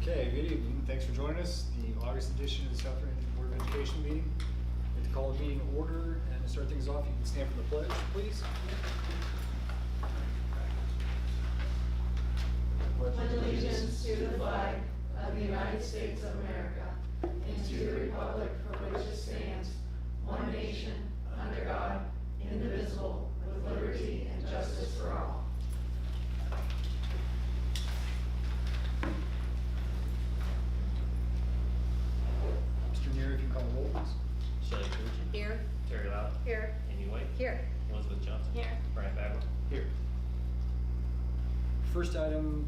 Okay, good evening. Thanks for joining us. The August edition of the South Range Board of Education meeting. I'd like to call the meeting to order, and to start things off, you can stand for the pledge, please. Pledge allegiance to the flag of the United States of America and to the republic for which it stands, one nation, under God, indivisible, with liberty and justice for all. Mr. Neer, if you can call the roll, please. Shelley Tucci. Here. Terry Lau. Here. Amy White. Here. Elizabeth Johnson. Here. Brian Bagwell. Here. First item,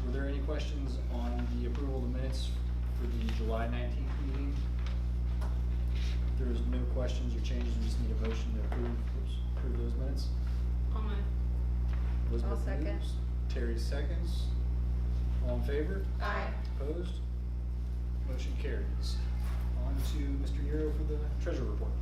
were there any questions on the approval of the minutes for the July 19th meeting? If there is no questions or changes, we just need a motion to approve those minutes. I'll move. Elizabeth I'll second. moves. Terry seconds. All in favor? Aye. Opposed? Motion carries. On to Mr. Nero for the treasurer report.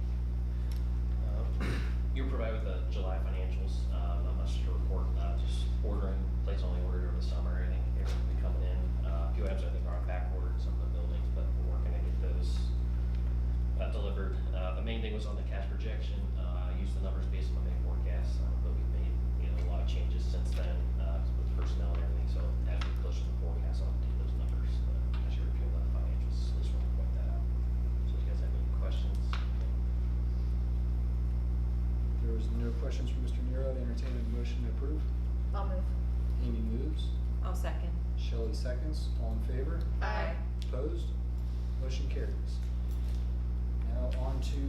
You were provided with the July financials. Not much to report. Just ordering, place only ordered over the summer. I think everything will be coming in. A few items I think are on back order in some of the buildings, but we're working to get those delivered. The main thing was on the cash projection. I used the numbers based on the May forecast, but we've made a lot of changes since then with personnel and everything. So as we closer to the forecast, I'll update those numbers. I should review the financials. So just want to point that out. So if you guys have any questions? If there was no questions from Mr. Nero, I'd entertain a motion to approve. I'll move. Amy moves. I'll second. Shelley seconds. All in favor? Aye. Opposed? Motion carries. Now on to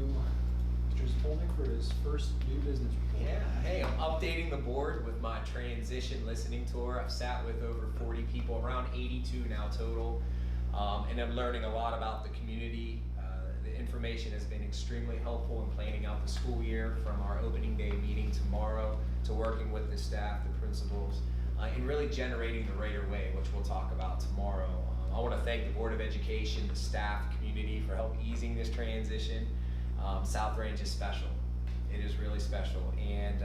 Mr. Spolnick for his first new business report. Yeah, hey, I'm updating the board with my transition listening tour. I've sat with over 40 people, around 82 now total, and I'm learning a lot about the community. The information has been extremely helpful in planning out the school year, from our opening day meeting tomorrow to working with the staff, the principals, and really generating the Raider Way, which we'll talk about tomorrow. I want to thank the Board of Education, the staff, the community for help easing this transition. South Range is special. It is really special. And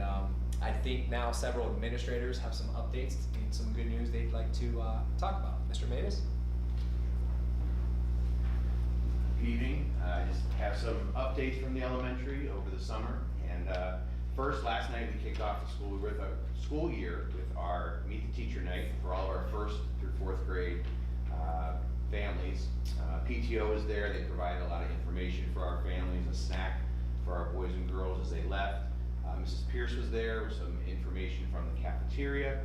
I think now several administrators have some updates and some good news they'd like to talk about. Mr. Mavis? Good evening. I just have some updates from the elementary over the summer. And first, last night we kicked off the school year with our Meet the Teacher Night for all of our 1st through 4th grade families. PTO was there. They provided a lot of information for our families, a snack for our boys and girls as they left. Mrs. Pierce was there with some information from the cafeteria.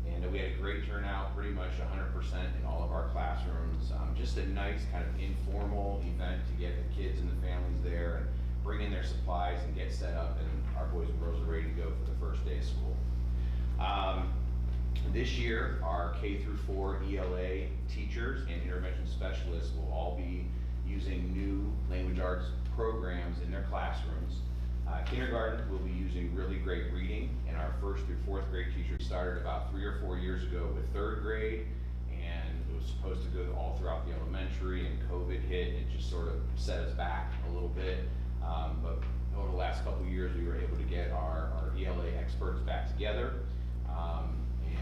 And we had a great turnout, pretty much 100% in all of our classrooms. Just a nice kind of informal event to get the kids and the families there and bring in their supplies and get set up, and our boys and girls are ready to go for the first day of school. This year, our K through 4 ELA teachers and intervention specialists will all be using new language arts programs in their classrooms. Kindergarten will be using really great reading, and our 1st through 4th grade teachers started about 3 or 4 years ago with 3rd grade, and it was supposed to go all throughout the elementary, and COVID hit, and it just sort of set us back a little bit. But over the last couple of years, we were able to get our ELA experts back together,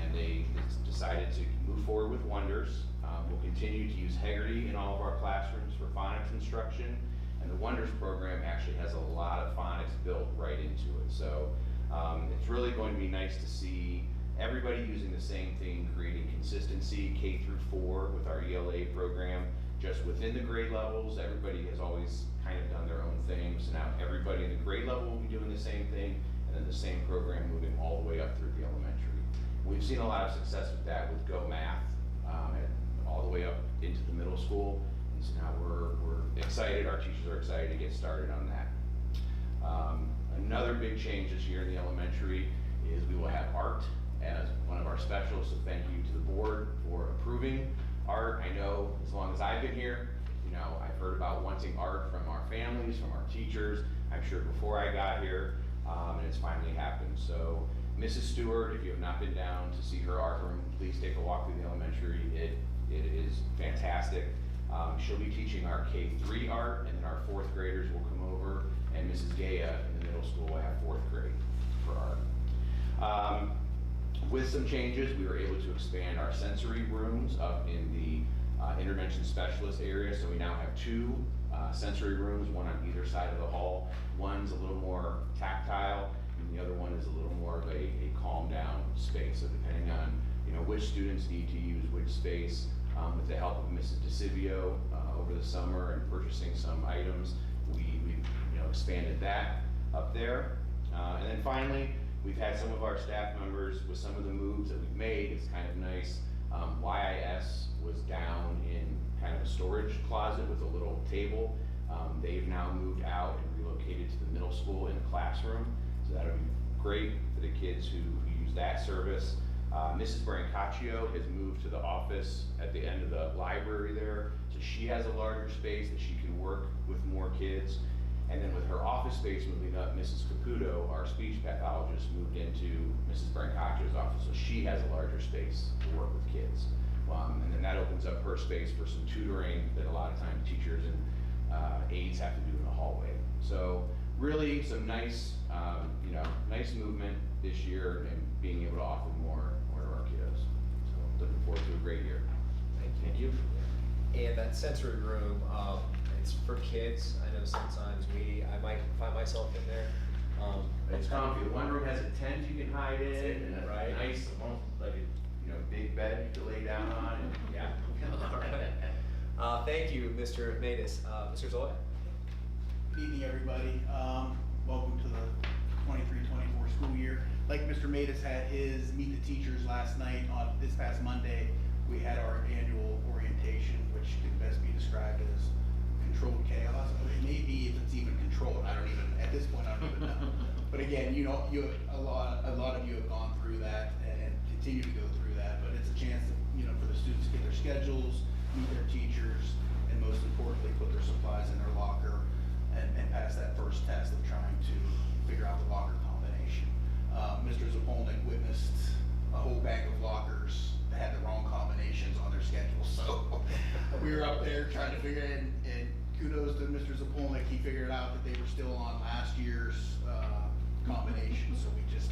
and they decided to move forward with Wonders. We'll continue to use Heggerty in all of our classrooms for phonics instruction. And the Wonders program actually has a lot of phonics built right into it. So it's really going to be nice to see everybody using the same thing, creating consistency K through 4 with our ELA program. Just within the grade levels, everybody has always kind of done their own thing. So now everybody in the grade level will be doing the same thing, and then the same program moving all the way up through the elementary. We've seen a lot of success with that with Go Math, and all the way up into the middle school. So now we're excited, our teachers are excited to get started on that. Another big change this year in the elementary is we will have art as one of our specials. So thank you to the board for approving art. I know as long as I've been here, I've heard about wanting art from our families, from our teachers. I'm sure before I got here, and it's finally happened. So Mrs. Stewart, if you have not been down to see her art room, please take a walk through the elementary. It is fantastic. She'll be teaching our K3 art, and then our 4th graders will come over, and Mrs. Gaya in the middle school will have 4th grade for art. With some changes, we were able to expand our sensory rooms up in the intervention specialist area. So we now have two sensory rooms, one on either side of the hall. One's a little more tactile, and the other one is a little more of a calm down space. So depending on, you know, which students need to use which space, with the help of Mrs. DeCivio over the summer and purchasing some items, we've you know, expanded that up there. And then finally, we've had some of our staff members with some of the moves that we've made. It's kind of nice. YIS was down in kind of a storage closet with a little table. They've now moved out and relocated to the middle school in a classroom. So that'll be great for the kids who use that service. Mrs. Brancaccio has moved to the office at the end of the library there. So she has a larger space that she can work with more kids. And then with her office space moving up, Mrs. Caputo, our speech pathologist, moved into Mrs. Brancaccio's office. So she has a larger space to work with kids. And then that opens up her space for some tutoring that a lot of times teachers and aides have to do in the hallway. So really some nice, you know, nice movement this year and being able to offer more to our kiddos. So looking forward to a great year. Thank you. And that sensory room, it's for kids. I know sometimes I might find myself in there. It's comfy. One room has a tent you can hide in, and a Right. nice, like a, you know, big bed you can lay down on, and yeah. All right. Thank you, Mr. Matus. Mr. Zoya? Good evening, everybody. Welcome to the 23-24 school year. Like Mr. Matus had his Meet the Teachers last night on this past Monday, we had our annual orientation, which could best be described as controlled chaos. I mean, maybe if it's even controlled, at this point, I don't even know. But again, you know, a lot of you have gone through that and continue to go through that, but it's a chance to, you know, for the students to get their schedules, meet their teachers, and most importantly, put their supplies in their locker and pass that first test of trying to figure out the locker combination. Mr. Zapolnik witnessed a whole bank of lockers that had the wrong combinations on their schedule. So we were up there trying to figure it, and kudos to Mr. Zapolnik. He figured out that they were still on last year's combination. So we just,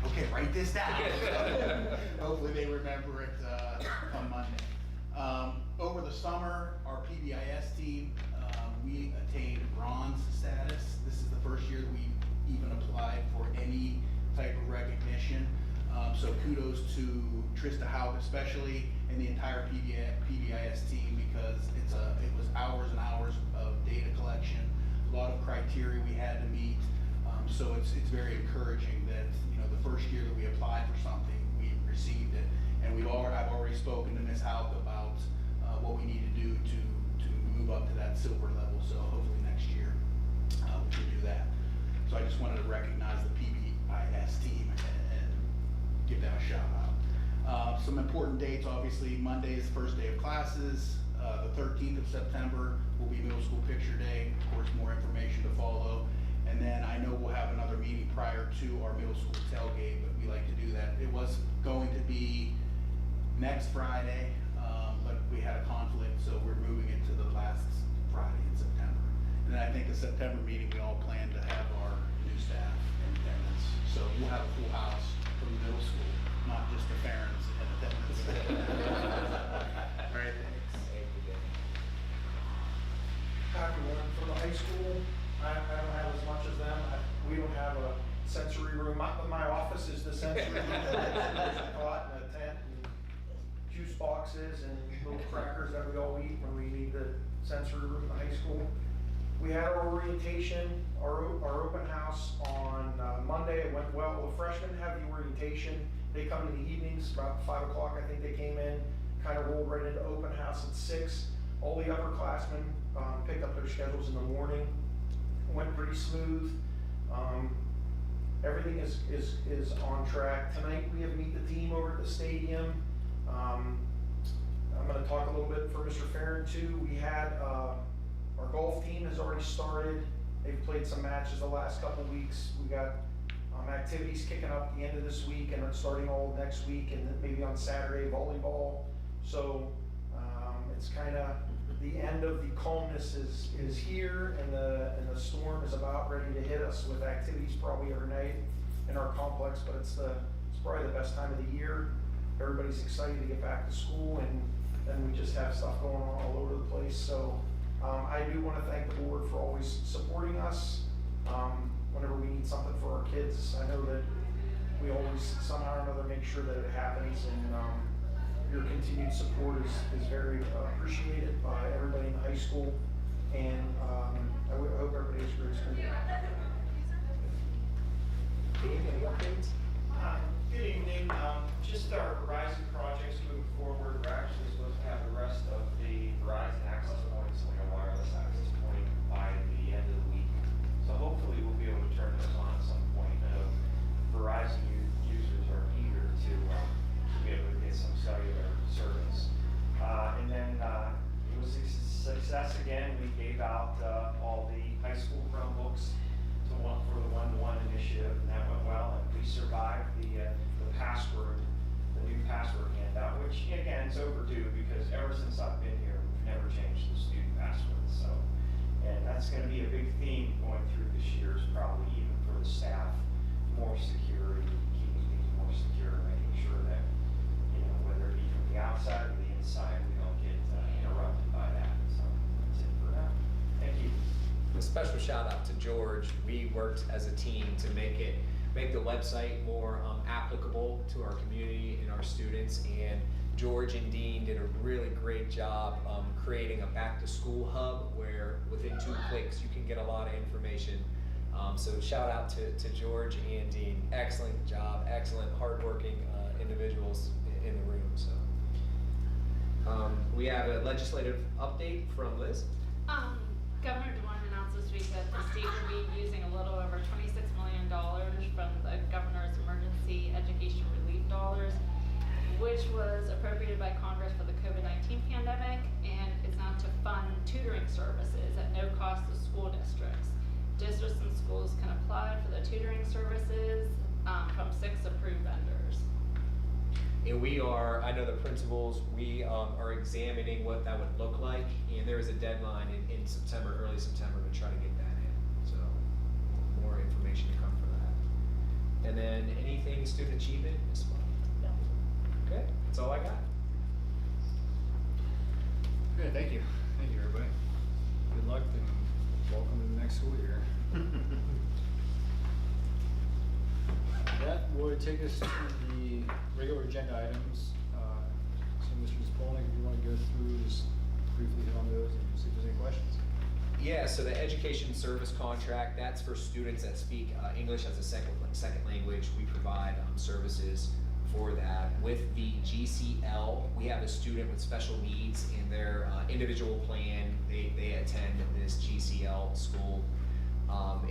okay, write this down. Hopefully they remember it come Monday. Over the summer, our PBIS team, we attained bronze status. This is the first year that we even applied for any type of recognition. So kudos to Trista Haug especially, and the entire PBIS team, because it was hours and hours of data collection, a lot of criteria we had to meet. So it's very encouraging that, you know, the first year that we applied for something, we received it. And I've already spoken to Ms. Haug about what we need to do to move up to that silver level. So hopefully next year we can do that. So I just wanted to recognize the PBIS team and give them a shout out. Some important dates, obviously, Monday is the first day of classes. The 13th of September will be middle school picture day. Of course, more information to follow. And then I know we'll have another meeting prior to our middle school tailgate, but we like to do that. It was going to be next Friday, but we had a conflict, so we're moving it to the last Friday in September. And then I think the September meeting, we all plan to have our new staff in attendance. So we'll have a full house from the middle school, not just the parents in attendance. All right, thanks. Happy one from the high school. I don't have as much as them. We don't have a sensory room. My office is the sensory room. There's a cot and a tent and juice boxes and little crackers that we all eat when we need the sensory room in the high school. We had our orientation, our open house on Monday. It went well. The freshmen have the orientation. They come in the evenings, about 5 o'clock I think they came in, kind of rolled right into open house at 6. All the upperclassmen picked up their schedules in the morning. Went pretty smooth. Everything is on track. Tonight we have Meet the Team over at the stadium. I'm going to talk a little bit for Mr. Farron too. We had our golf team has already started. They've played some matches the last couple weeks. We got activities kicking up the end of this week and starting all next week, and then maybe on Saturday volleyball. So it's kind of the end of the calmness is here, and the storm is about ready to hit us with activities probably every night in our complex. But it's probably the best time of the year. Everybody's excited to get back to school, and then we just have stuff going on all over the place. So I do want to thank the board for always supporting us. Whenever we need something for our kids, I know that we always somehow or another make sure that it happens, and your continued support is very appreciated by everybody in the high school, and I hope everybody has a great school year. Dave, any updates? Good evening. Just our Verizon projects moving forward. We're actually supposed to have the rest of the Verizon access points, like a wireless access point, by the end of the week. So hopefully we'll be able to turn those on at some point. I know Verizon users are eager to be able to get some cellular service. And then it was a success again. We gave out all the high school Chromebooks for the one-to-one initiative, and that went well, and we survived the new password handout, which again is overdue because ever since I've been here, we've never changed the student passwords. So, and that's going to be a big theme going through this year, is probably even for the staff, more security, keeping things more secure, making sure that, you know, whether it be from the outside or the inside, we don't get interrupted by that. So that's it for now. Thank you. A special shout out to George. We worked as a team to make the website more applicable to our community and our students. And George and Dean did a really great job creating a back to school hub where within 2 clicks you can get a lot of information. So shout out to George and Dean. Excellent job, excellent hardworking individuals in the room. So we have a legislative update from Liz. Governor DeWine announced this week that the state will be using a little over $26 million from the governor's emergency education relief dollars, which was appropriated by Congress for the COVID-19 pandemic, and it's now to fund tutoring services at no cost to school districts. Districts and schools can apply for the tutoring services from 6 approved vendors. And I know the principals, we are examining what that would look like, and there is a deadline in September, early September, to try to get that in. So more information to come for that. And then anything student achievement is fun. No. Okay, that's all I got. Okay, thank you. Thank you, everybody. Good luck and welcome to the next school year. That would take us to the regular agenda items. So Mr. Zapolnik, if you want to go through, just briefly hit on those and see if there's any questions. Yeah, so the education service contract, that's for students that speak English as a second language. We provide services for that. With the GCL, we have a student with special needs in their individual plan. They attend this GCL school.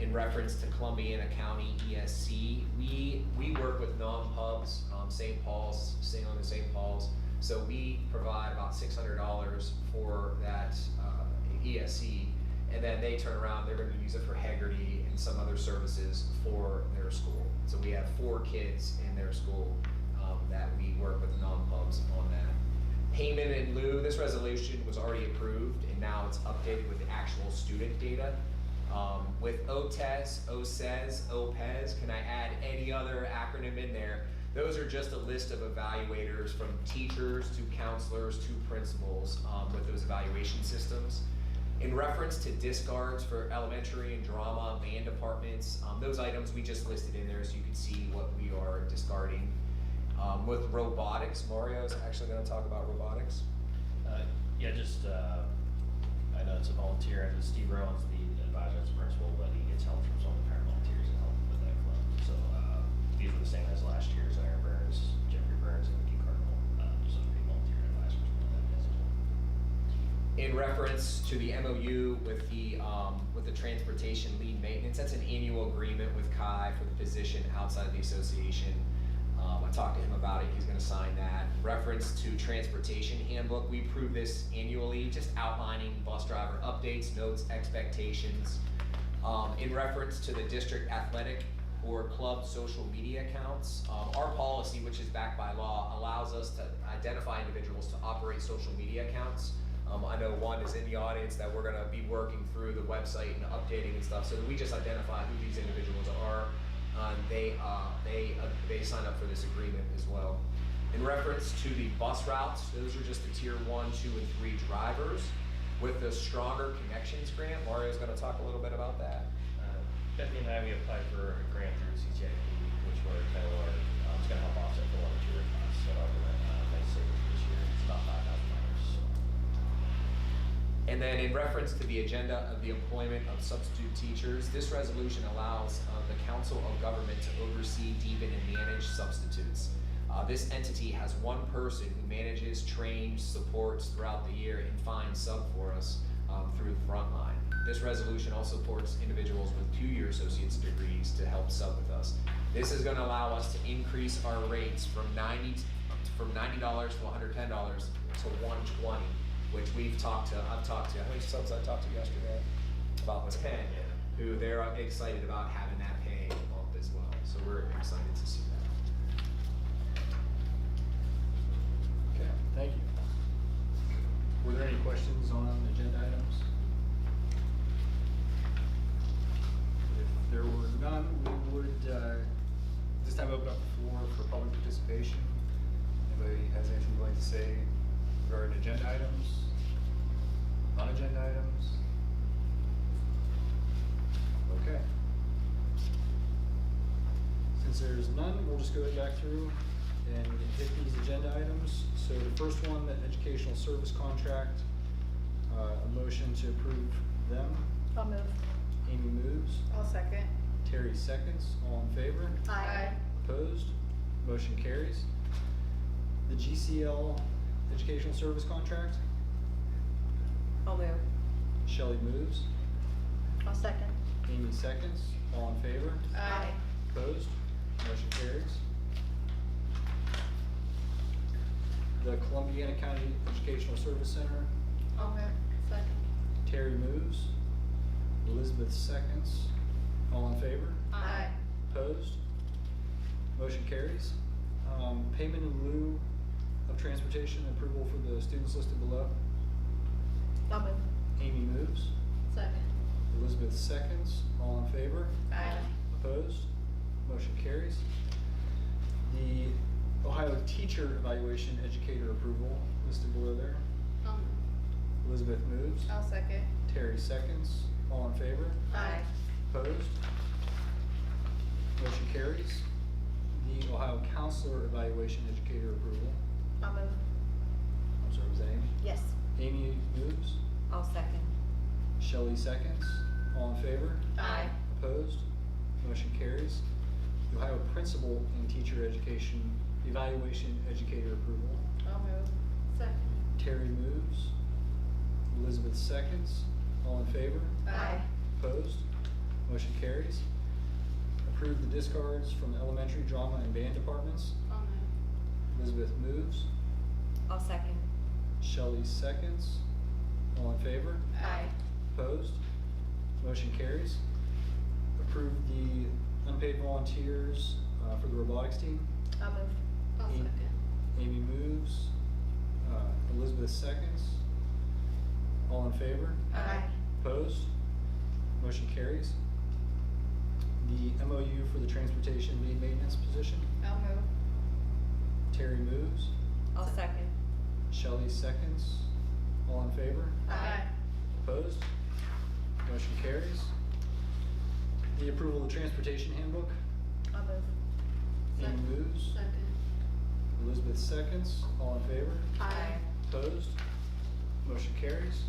In reference to Columbiana County ESC, we work with non-pubs, St. Paul's, Salem and St. Paul's. So we provide about $600 for that ESC, and then they turn around, they're gonna use it for Haggerty and some other services for their school. So we have 4 kids in their school that we work with non-pubs on that. Payment in lieu, this resolution was already approved, and now it's updated with the actual student data. With OTES, OSES, OPES, can I add any other acronym in there? Those are just a list of evaluators from teachers to counselors to principals with those evaluation systems. In reference to discards for elementary and drama, band departments, those items we just listed in there so you can see what we are discarding. With robotics, Mario's actually gonna talk about robotics. Yeah, just, I know it's a volunteer, and Steve Rowan's the advisor as principal, but he gets help from some of the parent volunteers that help with that club. So, these were the same as last year's, Aaron Burns, Jeffrey Burns, and Mickey Cardinal, just other people volunteer advisors for that as well. In reference to the MOU with the transportation lead maintenance, that's an annual agreement with Kai for the position outside of the association. I talked to him about it, he's gonna sign that. Reference to transportation handbook, we approve this annually, just outlining bus driver updates, notes, expectations. In reference to the district athletic or club social media accounts, our policy, which is backed by law, allows us to identify individuals to operate social media accounts. I know one is in the audience that we're gonna be working through the website and updating and stuff, so that we just identify who these individuals are. They sign up for this agreement as well. In reference to the bus routes, those are just the tier 1, 2, and 3 drivers. With the Stronger Connections grant, Mario's gonna talk a little bit about that. Bethany and I, we applied for a grant through CTIP, which were kind of our, it's gonna help offset the water tour costs, so I'll do that, nice savings this year, it's about $5,000, so. And then in reference to the agenda of the employment of substitute teachers, this resolution allows the Council of Government to oversee, deepen, and manage substitutes. This entity has one person who manages, trains, supports throughout the year, and finds sub for us through the front line. This resolution also supports individuals with 2-year associate's degrees to help sub with us. This is gonna allow us to increase our rates from $90 to $110 to $120, which I've talked to, how many subs I talked to yesterday? About 10, who they're excited about having that pay bump as well. So we're excited to see that. Okay, thank you. Were there any questions on agenda items? If there were none, we would this time open up the floor for public participation. Anybody has anything they'd like to say regarding agenda items, non-agenda items? Okay. Since there's none, we'll just go back through and hit these agenda items. So the first one, the educational service contract, a motion to approve them. I'll move. Amy moves, I'll second. Terry seconds, all in favor? Aye. Opposed? Motion carries. The GCL educational service contract, I'll move. Shelley moves, I'll second. Amy seconds, all in favor? Aye. Opposed? Motion carries. The Columbiana County Educational Service Center, I'll move. Second. Terry moves, Elizabeth seconds, all in favor? Aye. Opposed? Motion carries. Payment in lieu of transportation approval for the students listed below. I'll move. Amy moves, Second. Elizabeth seconds, all in favor? Aye. Opposed? Motion carries. The Ohio Teacher Evaluation Educator approval listed below there. I'll move. Elizabeth moves, I'll second. Terry seconds, all in favor? Aye. Opposed? Motion carries. The Ohio Counselor Evaluation Educator approval. I'll move. I'm sorry, was that Amy? Yes. Amy moves, I'll second. Shelley seconds, all in favor? Aye. Opposed? Motion carries. The Ohio Principal and Teacher Education Evaluation Educator approval. I'll move. Second. Terry moves, Elizabeth seconds, all in favor? Aye. Opposed? Motion carries. Approve the discards from elementary drama and band departments. I'll move. Elizabeth moves, I'll second. Shelley seconds, all in favor? Aye. Opposed? Motion carries. Approve the unpaid volunteers for the robotics team. I'll move. I'll Amy- second. Amy moves, Elizabeth seconds, all in favor? Aye. Opposed? Motion carries. The MOU for the transportation lead maintenance position. I'll move. Terry moves, I'll second. Shelley seconds, all in favor? Aye. Opposed? Motion carries. The approval of the transportation handbook. I'll move. Amy moves, Second. Elizabeth seconds, all in favor? Aye. Opposed? Motion carries.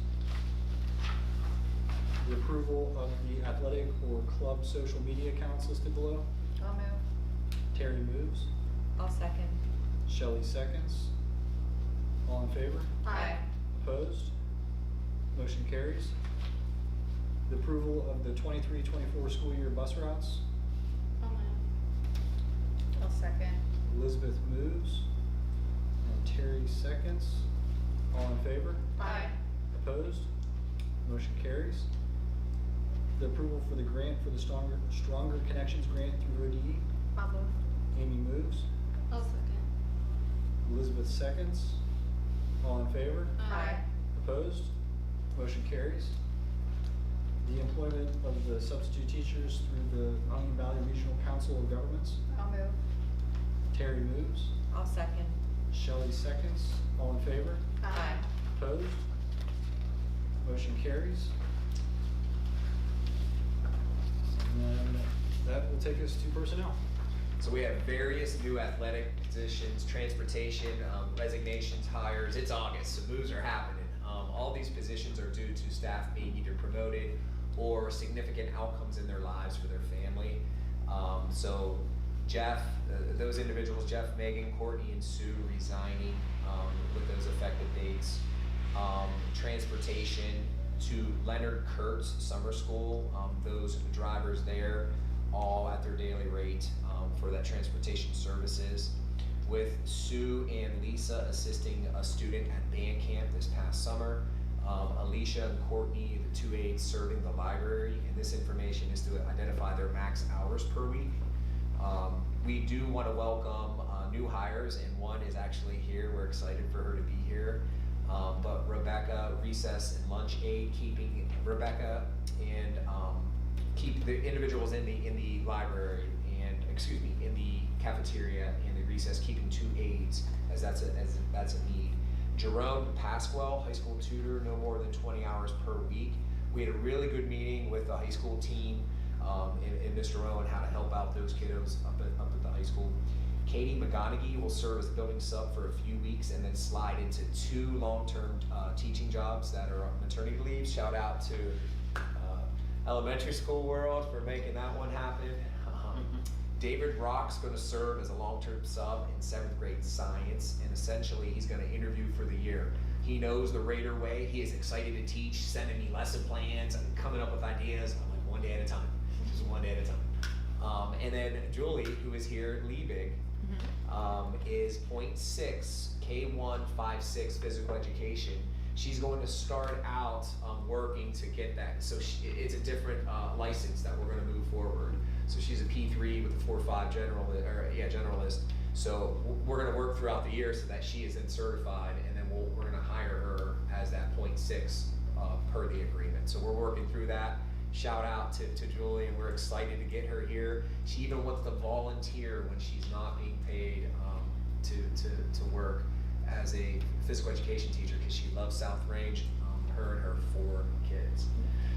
The approval of the athletic or club social media accounts listed below. I'll move. Terry moves, I'll second. Shelley seconds, all in favor? Aye. Opposed? Motion carries. The approval of the 23-24 school year bus routes. I'll move. I'll second. Elizabeth moves, and Terry seconds, all in favor? Aye. Opposed? Motion carries. The approval for the grant for the Stronger Connections grant through ODE. I'll move. Amy moves, I'll second. Elizabeth seconds, all in favor? Aye. Opposed? Motion carries. The employment of the substitute teachers through the Huntington Valley Regional Council of Governments. I'll move. Terry moves, I'll second. Shelley seconds. All in favor? Aye. Opposed? Motion carries. And then that will take us to personnel. So we have various new athletic positions, transportation, resignations, hires. It's August, so moves are happening. All these positions are due to staff being either promoted or significant outcomes in their lives for their family. So Jeff, those individuals, Jeff, Megan, Courtney, and Sue resigning with those effective dates. Transportation to Leonard Kurtz Summer School. Those drivers there all at their daily rate for that transportation services. With Sue and Lisa assisting a student at band camp this past summer. Alicia and Courtney, the two aides serving the library, and this information is to identify their max hours per week. We do want to welcome new hires, and one is actually here. We're excited for her to be here. But Rebecca, recess and lunch aide, keeping Rebecca and keep the individuals in the library and in the cafeteria and the recess, keeping two aides as that's a need. Jerome Pasquale, high school tutor, no more than 20 hours per week. We had a really good meeting with the high school team and Mr. Owen, how to help out those kiddos up at the high school. Katie McGonaghy will serve as building sub for a few weeks and then slide into 2 long-term teaching jobs that are on maternity leave. Shout out to elementary school world for making that one happen. David Rock's going to serve as a long-term sub in 7th grade science, and essentially he's going to interview for the year. He knows the Raider way. He is excited to teach, sending me lesson plans and coming up with ideas. I'm like, one day at a time, just one day at a time. And then Julie, who is here at Liebig, is 0.6 K156 physical education. She's going to start out working to get that. So it's a different license that we're going to move forward. So she's a P3 with a 4.5 generalist. So we're going to work throughout the year so that she is then certified, and then we're going to hire her as that 0.6 per the agreement. So we're working through that. Shout out to Julie, and we're excited to get her here. She even wants to volunteer when she's not being paid to work as a physical education teacher because she loves South Range, her and her 4 kids.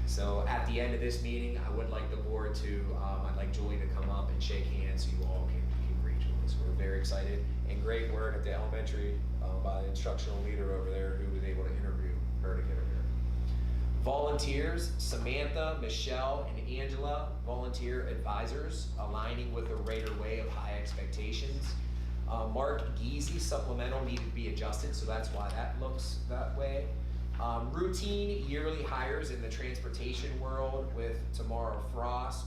So at the end of this meeting, I would like the board to, I'd like Julie to come up and shake hands so you all can greet Julie. So we're very excited, and great work at the elementary by the instructional leader over there who was able to interview her to get her here. Volunteers, Samantha, Michelle, and Angela, volunteer advisors, aligning with the Raider way of high expectations. Mark Geezy, supplemental, needed to be adjusted, so that's why that looks that way. Routine yearly hires in the transportation world with Tamara Frost,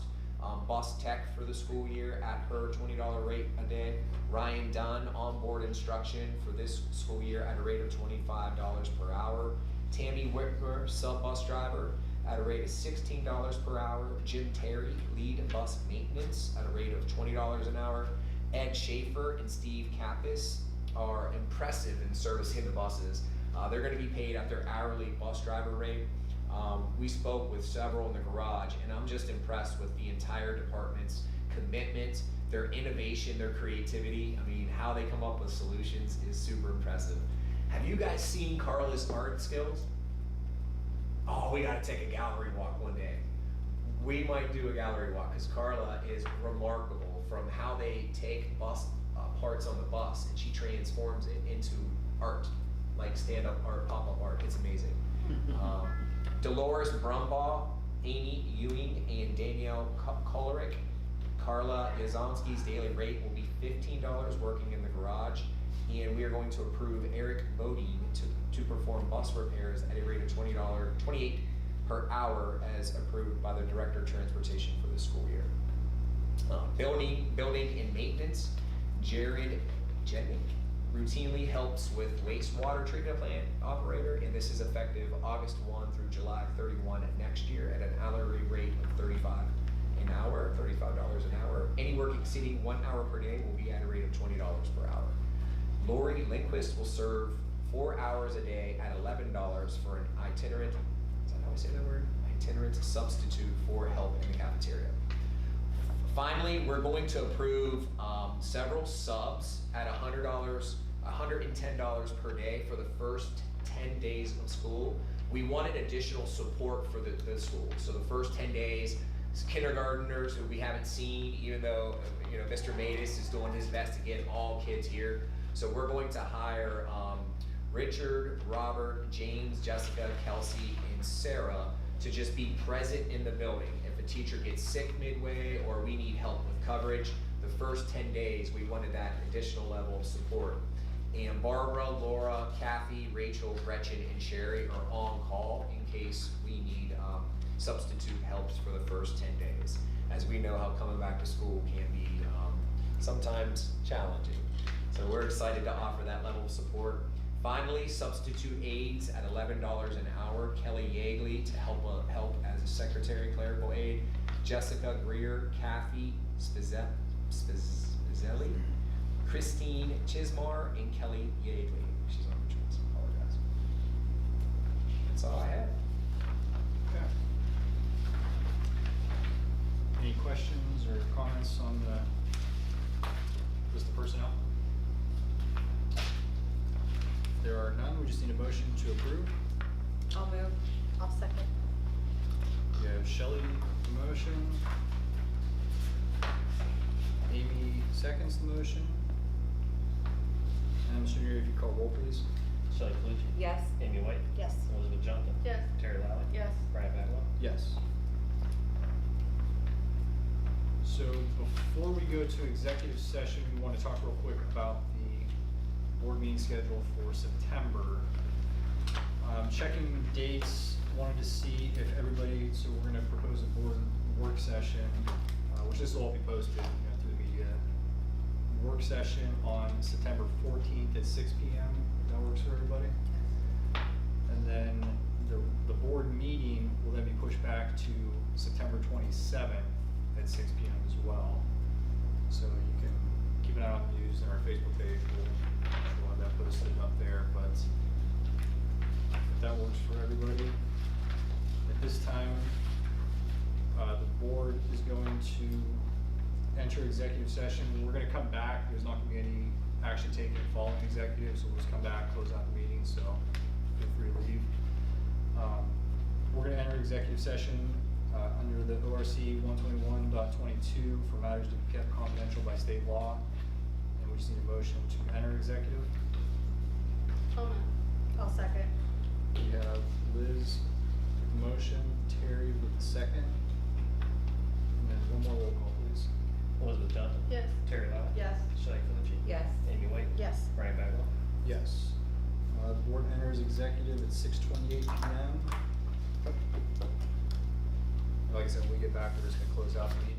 bus tech for the school year at her $20 rate a day. Ryan Dunn, onboard instruction for this school year at a rate of $25 per hour. Tammy Whitmer, sub bus driver at a rate of $16 per hour. Jim Terry, lead bus maintenance at a rate of $20 an hour. Ed Schaefer and Steve Kappas are impressive in servicing the buses. They're going to be paid at their hourly bus driver rate. We spoke with several in the garage, and I'm just impressed with the entire department's commitment, their innovation, their creativity. I mean, how they come up with solutions is super impressive. Have you guys seen Carla's art skills? Oh, we got to take a gallery walk one day. We might do a gallery walk because Carla is remarkable from how they take bus parts on the bus and she transforms it into art, like stand-up art, pop-up art. It's amazing. Dolores Brumbaugh, Amy Ewing, and Danielle Kolerick. Carla Yazonsky's daily rate will be $15 working in the garage, and we are going to approve Eric Bodine to perform bus repairs at a rate of $28 per hour as approved by the Director of Transportation for the school year. Building and maintenance, Jared Jennick routinely helps with wastewater treatment plant operator, and this is effective August 1 through July 31 next year at an hourly rate of $35 an hour. Any work exceeding 1 hour per day will be at a rate of $20 per hour. Lori Lindquist will serve 4 hours a day at $11 for an itinerant, is that how I say that word? Itinerant substitute for help in the cafeteria. Finally, we're going to approve several subs at $100 $110 per day for the first 10 days of school. We wanted additional support for the school. So the first 10 days, kindergartners who we haven't seen, even though, you know, Mr. Matus is doing his best to get all kids here. So we're going to hire Richard, Robert, James, Jessica, Kelsey, and Sarah to just be present in the building. If a teacher gets sick midway or we need help with coverage, the first 10 days we wanted that additional level of support. And Barbara, Laura, Kathy, Rachel, Gretchen, and Sherry are on call in case we need substitute helps for the first 10 days. As we know how coming back to school can be sometimes challenging. So we're excited to offer that level of support. Finally, substitute aides at $11 an hour. Kelly Yeagley to help as a secretary clerical aide. Jessica Greer, Kathy Spizzelli, Christine Chismar, and Kelly Yeagley. She's on retreat, so I apologize. That's all I have. Okay. Any questions or comments on just the personnel? If there are none, we just need a motion to approve. I'll move. I'll second. We have Shelley, the motion. Amy seconds the motion. And Mr. Neary, if you call roll, please. Shelley Calucci. Yes. Amy White. Yes. Elizabeth Johnson. Yes. Terry Lally. Yes. Brian Bagwell. Yes. So before we go to executive session, we want to talk real quick about the board meeting schedule for September. Checking dates, wanted to see if everybody, so we're gonna propose a board work session, which this will all be posted, through the media. Work session on September 14th at 6 p.m. That works for everybody? And then the board meeting will then be pushed back to September 27th at 6 p.m. as well. So you can keep an eye on the news and our Facebook page. We'll have that posted up there, but if that works for everybody. At this time, the board is going to enter executive session. We're gonna come back. There's not gonna be any action taken following executive, so we'll just come back, close out the meeting, so feel free to leave. We're gonna enter executive session under the ORC 121.22 for matters to be kept confidential by state law. And we just need a motion to enter executive. I'll move. I'll second. We have Liz with the motion, Terry with the second. And then one more roll call, please. Elizabeth Johnson. Yes. Terry Lally. Yes. Shelley Calucci. Yes. Amy White. Yes. Brian Bagwell. Yes. The board enters executive at 6:28 p.m. Like I said, when we get back, we're just gonna close out the meeting.